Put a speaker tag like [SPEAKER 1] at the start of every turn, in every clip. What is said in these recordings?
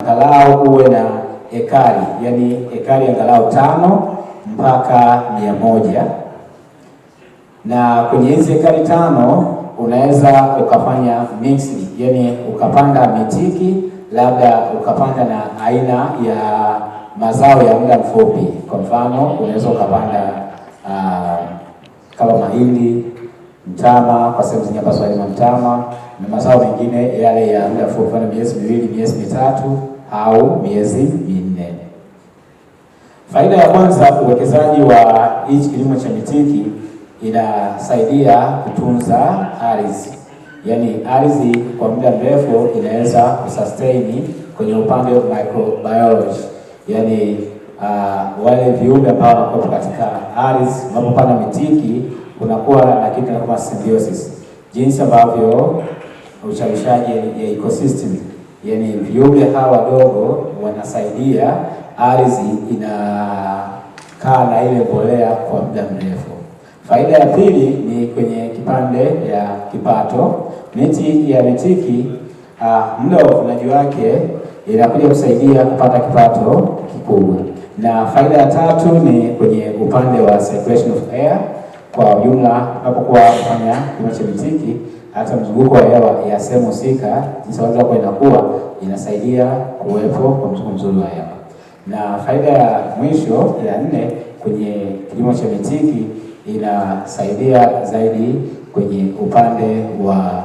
[SPEAKER 1] angalau uwe na ekari, yani ekari angalau 5 mpaka 100. Na kwenye hizi ekari 5 unaweza ukafanya mixed, yani ukapanda mitiki, labda ukapanda na aina ya mazao ya muda mfupi. Kwa mfano unaweza ukapanda kama mahindi, mtama, kwa sababu zenye paswa ni mtama, na mazao mengine yale ya muda mfupi, kwa miezi 2, miezi 3 au miezi 4. Faida ya kwanza, uwekezaji wa hichi kilimo cha mitiki inasaidia kutunza ardhi. Yaani ardhi kwa muda mrefu inaweza kusustain kwenye upande wa microbiology. Yaani wale viumbe ambao wako katika ardhi, unapopanda mitiki unakuwa na kitu kama symbiosis. Jinsi ambavyo uchalishaji ya ecosystem, yaani viumbe hawa wadogo wanasaidia ardhi inakaa na ile mbolea kwa muda mrefu. Faida ya pili ni kwenye kipande ya kipato. Miti ya mitiki muda wa uvunaji wake inakuja kusaidia kupata kipato kikubwa. Na faida ya tatu ni kwenye upande wa circulation of air. Kwa ujumla, unapokuwa kufanya kilimo cha mitiki, hata mzunguko wa hewa ya sehemu husika jinsi ambavyo inakuwa inasaidia kuwepo kwa mzunguko mzuri wa hewa. Na faida ya mwisho ya 4 kwenye kilimo cha mitiki inasaidia zaidi kwenye upande wa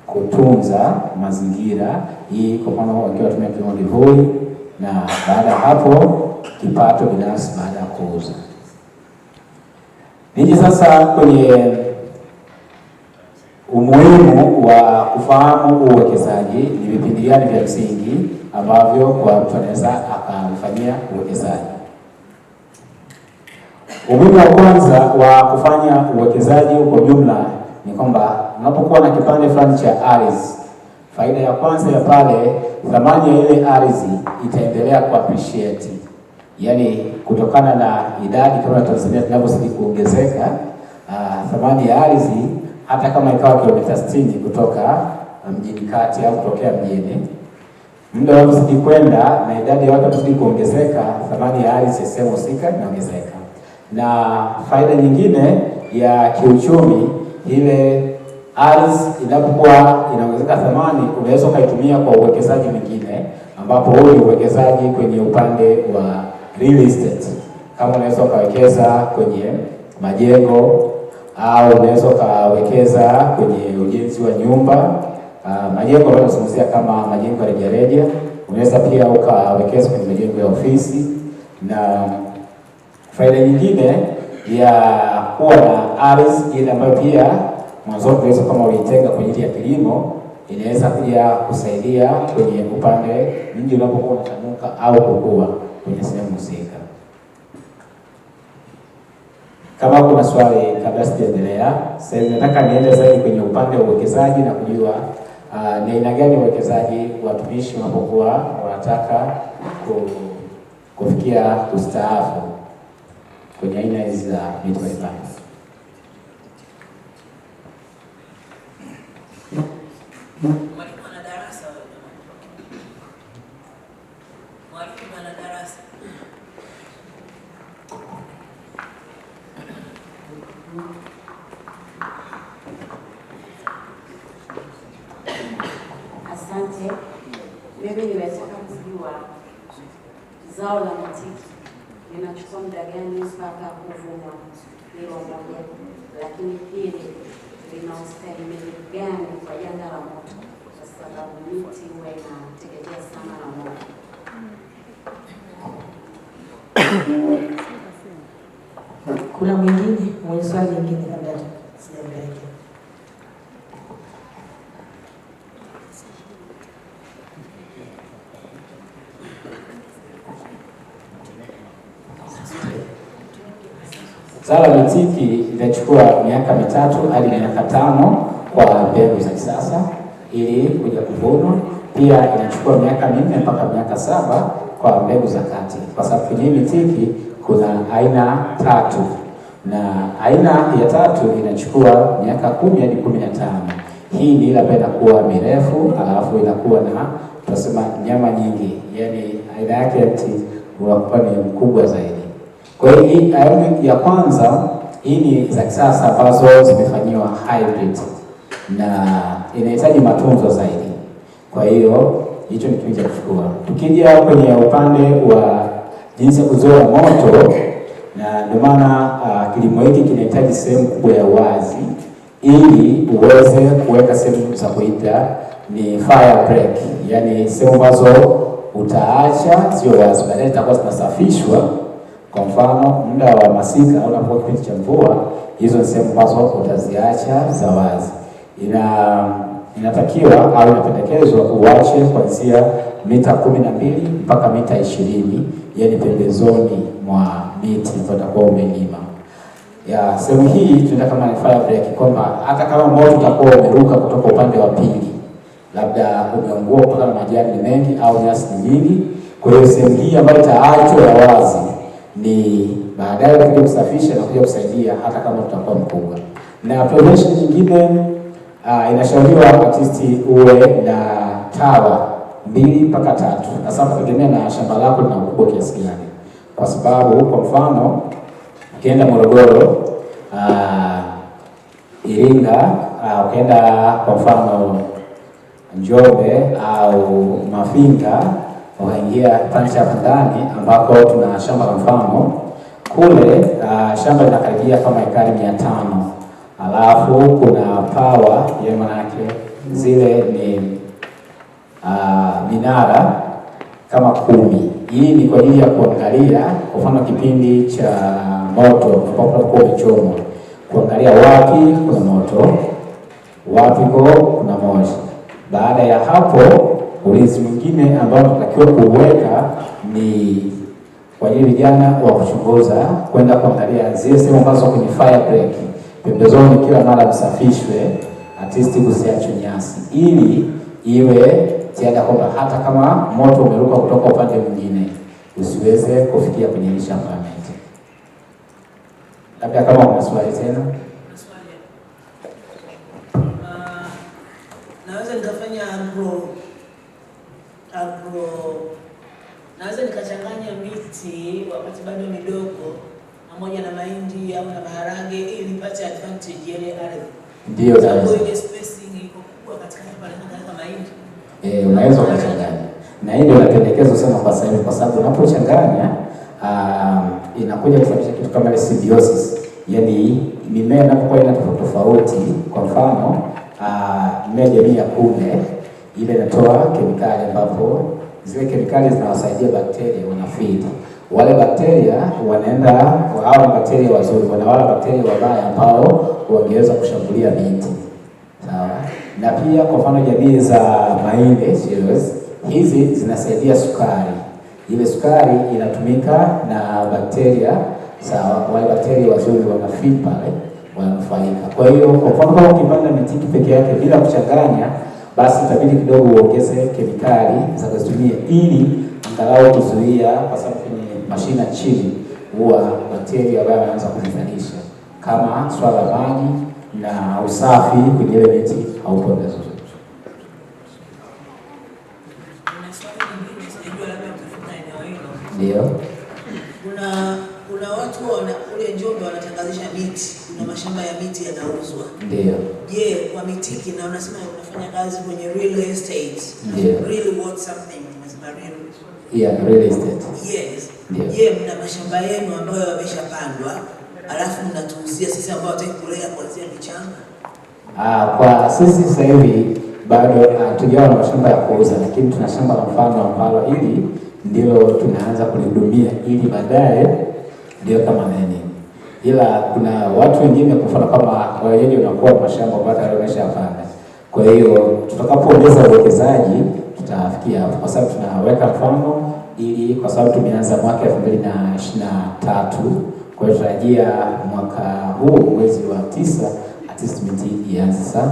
[SPEAKER 1] kutunza mazingira. Hii kwa mfano wakiwa tumia kilimo kivuli, na baada ya hapo kipato binafsi baada ya kuuza. Nije sasa kwenye umuhimu wa kufahamu uwekezaji. Ni vipindi gani vya msingi ambavyo kwa mtu anaweza akafanyia uwekezaji. Umuhimu wa kwanza wa kufanya uwekezaji kwa jumla ni kwamba unapokuwa na kipande fulani cha ardhi, faida ya kwanza ya pale, thamani ya ile ardhi itaendelea ku appreciate. Yaani kutokana na idadi kama Tanzania tunavyozidi kuongezeka, thamani ya ardhi hata kama ikawa kilomita 60 kutoka mjini kati au kutokea mjini, muda unazidi kwenda na idadi ya watu inazidi kuongezeka, thamani ya ardhi sehemu husika inaongezeka. Na faida nyingine ya kiuchumi, ile ardhi inapokuwa inaongezeka thamani, unaweza ukaitumia kwa uwekezaji mwingine, ambapo huu ni uwekezaji kwenye upande wa real estate. Kama unaweza ukawekeza kwenye majengo, au unaweza ukawekeza kwenye ujenzi wa nyumba, majengo ambayo tunazungumzia kama majengo ya rejareja. Unaweza pia ukawekeza kwenye majengo ya ofisi. Na faida nyingine ya kuwa na ardhi ile ambayo pia mwanzo unaweza kama ulitenga kwa ajili ya kilimo, inaweza pia kusaidia kwenye upande mji unapokuwa unatanuka au kukua kwenye sehemu husika. Kama kuna swali kabla sijaendelea, sasa nataka niende zaidi kwenye upande wa uwekezaji na kujua ni aina gani uwekezaji watumishi wanapokuwa wanataka kufikia kustaafu kwenye aina hizi za miti mbalimbali.
[SPEAKER 2] Asante. Mimi nimetaka kujua zao la mitiki linachukua muda gani mpaka kuvunwa, hilo moja. Lakini pili, lina ustahimili gani kwa janga la moto, kwa sababu miti huwa inateketea sana na moto.
[SPEAKER 3] Kuna mwingine mwenye swali lingine kabla sijaendelea?
[SPEAKER 1] Zao la mitiki linachukua miaka 3 hadi miaka 5 kwa mbegu za kisasa ili kuja kuvunwa. Pia inachukua miaka 4 mpaka miaka 7 kwa mbegu za kati, kwa sababu kwenye mitiki kuna aina 3, na aina ya 3 inachukua miaka 10 hadi 15. Hii ni ile ambayo inakuwa mirefu, alafu inakuwa na tunasema nyama nyingi, yani aina yake ya mti unakuwa ni mkubwa zaidi. Kwa hiyo hii aina ya kwanza, hii ni za kisasa ambazo zimefanyiwa hybrid na inahitaji matunzo zaidi. Kwa hiyo hicho ni kitu cha kuchukua. Tukija kwenye upande wa jinsi ya kuzoa moto, na ndio maana kilimo hiki kinahitaji sehemu kubwa ya wazi ili uweze kuweka sehemu za kuita ni fire break, yani sehemu ambazo utaacha sio wazi, baadaye zitakuwa zinasafishwa. Kwa mfano muda wa masika au unapokuwa kipindi cha mvua, hizo ni sehemu ambazo utaziacha za wazi. Inatakiwa au inapendekezwa uache kuanzia mita 12 mpaka mita 20, yani pembezoni mwa miti ambayo utakuwa umelima. Ya sehemu hii tunaenda kama ni fire break, kwamba hata kama moto utakuwa umeruka kutoka upande wa pili, labda umeungua kutoka na majani mengi au nyasi nyingi, kwa hiyo sehemu hii ambayo itaachwa ya wazi ni baadaye kuja kusafisha na kuja kusaidia hata kama tutakuwa mkubwa. Na prevention nyingine inashauriwa at uwe na tawa 2 mpaka 3, hasa kutegemea na shamba lako lina ukubwa kiasi gani. Kwa sababu kwa mfano ukienda Morogoro, Iringa, ukienda kwa mfano Njombe au Mafinga, ukaingia pancha hapo ndani ambako tuna shamba la mfano kule, shamba linakaribia kama ekari 500. Alafu kuna pawa ya manake zile ni minara kama 10. Hii ni kwa ajili ya kuangalia kwa mfano kipindi cha moto unapokuwa umechomwa, kuangalia wapi kuna moto, wapi kuna moshi. Baada ya hapo, ulinzi mwingine ambao tunatakiwa kuweka ni kwa ajili vijana wa kuchunguza, kwenda kuangalia zile sehemu ambazo kwenye fire break pembezoni kila mara msafishwe, at least kusiachwe nyasi, ili iwe tiada kwamba hata kama moto umeruka kutoka upande mwingine usiweze kufikia kwenye shamba la miti. Labda kama kuna swali tena.
[SPEAKER 3] Naweza nikafanya naweza nikachanganya miti wakati bado midogo pamoja na mahindi au na maharage ili nipate advantage ile ardhi.
[SPEAKER 1] Ndio
[SPEAKER 3] sababu ile spacing iko kubwa katika pale kama mahindi.
[SPEAKER 1] Unaweza kuchanganya. Na hii ndio inapendekezwa sana kwa sasa, kwa sababu unapochanganya inakuja kusababisha kitu kama ile symbiosis. Yaani mimea inapokuwa ina tofauti, kwa mfano mimea jamii ya kunde ile inatoa kemikali ambapo zile kemikali zinawasaidia bakteria wanafeed. Wale bakteria wanaenda wao, bakteria wazuri na wale bakteria wabaya ambao wangeweza kushambulia miti. Sawa? Na pia kwa mfano jamii za mahindi hizi zinasaidia sukari. Ile sukari inatumika na bakteria, sawa, wale bakteria wazuri wanafeed pale, wananufaika. Kwa hiyo kwa mfano kama ukipanda mitiki peke yake bila kuchanganya, basi itabidi kidogo uongeze kemikali za kutumia ili angalau kuzuia, kwa sababu kwenye mashina chini huwa bakteria ambao wanaanza kuzalisha, kama swala la maji na usafi kwenye ile miti haupo vizuri. Ndio.
[SPEAKER 3] Kuna watu kule Njombe wanatangazisha miti, kuna mashamba ya miti yanauzwa.
[SPEAKER 1] Ndio.
[SPEAKER 3] Je, kwa mitiki na unasema unafanya kazi kwenye real estate.
[SPEAKER 1] Ndio.
[SPEAKER 3] Really what something unasema real.
[SPEAKER 1] Yeah, real estate.
[SPEAKER 3] Yes.
[SPEAKER 1] Ndio.
[SPEAKER 3] Je, mna mashamba yenu ambayo yameshapandwa, alafu mnatuuzia sisi ambao hataki kulea kuanzia michanga?
[SPEAKER 1] Kwa sisi sasa hivi bado hatujawa na mashamba ya kuuza, lakini tuna shamba la mfano ambalo hili ndilo tunaanza kulihudumia ili baadaye ndio kama nini. Ila kuna watu wengine kwa mfano kama wenyewe unakuwa mashamba baada wameshapanda. Kwa hiyo tutakapoongeza uwekezaji tutafikia hapo, kwa sababu tunaweka mfano ili, kwa sababu tumeanza mwaka 2023. Kwa hiyo tutarajia mwaka huu mwezi wa 9 miti ianze sasa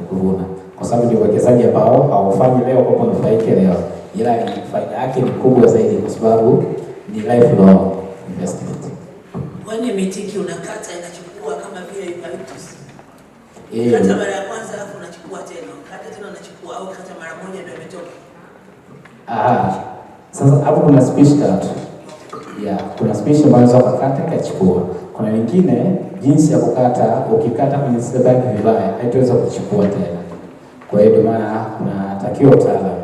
[SPEAKER 1] kuvuna, kwa sababu ni uwekezaji ambao haufanyi leo kwa kunufaika leo, ila faida yake ni kubwa zaidi kwa sababu ni lifelong investment.
[SPEAKER 3] Kwani mitiki unakata inachukua kama vile eucalyptus? Kata mara ya kwanza alafu unachukua tena, kata tena unachukua, au kata mara moja ndio imetoka?
[SPEAKER 1] Sasa hapo kuna speech tatu. Kuna speech ambayo unaweza kukata ikachukua. Kuna wengine jinsi ya kukata, ukikata kwenye zile bagi vibaya haitaweza kuchukua tena. Kwa hiyo ndio maana kunatakiwa utaalamu.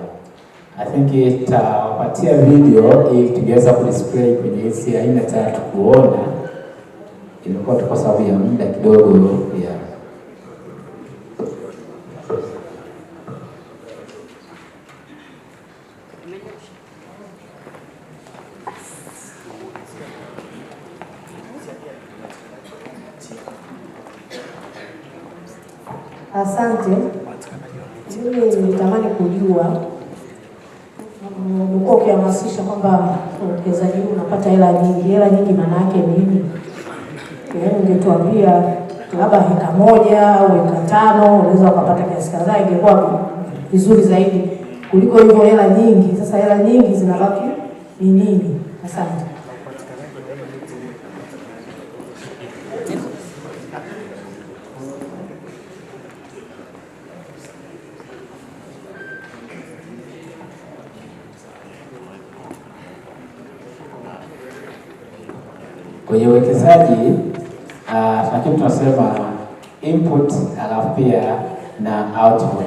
[SPEAKER 1] I think itawapatia video ili tungeweza kudisplay kwenye hizi aina tatu kuona. Ilikuwa tu kwa sababu ya muda kidogo ya
[SPEAKER 4] Asante. Mimi nitamani kujua, umekuwa ukihamasisha kwamba uwekezaji huu unapata hela nyingi. Hela nyingi maana yake nini? Yaani ungetuambia labda heka 1 au heka 5 unaweza ukapata kiasi kadhaa, ingekuwa vizuri zaidi kuliko hivyo hela nyingi. Sasa hela nyingi zinabaki ni nini? Asante.
[SPEAKER 1] kwenye uwekezaji lakini tunasema input alafu pia na output.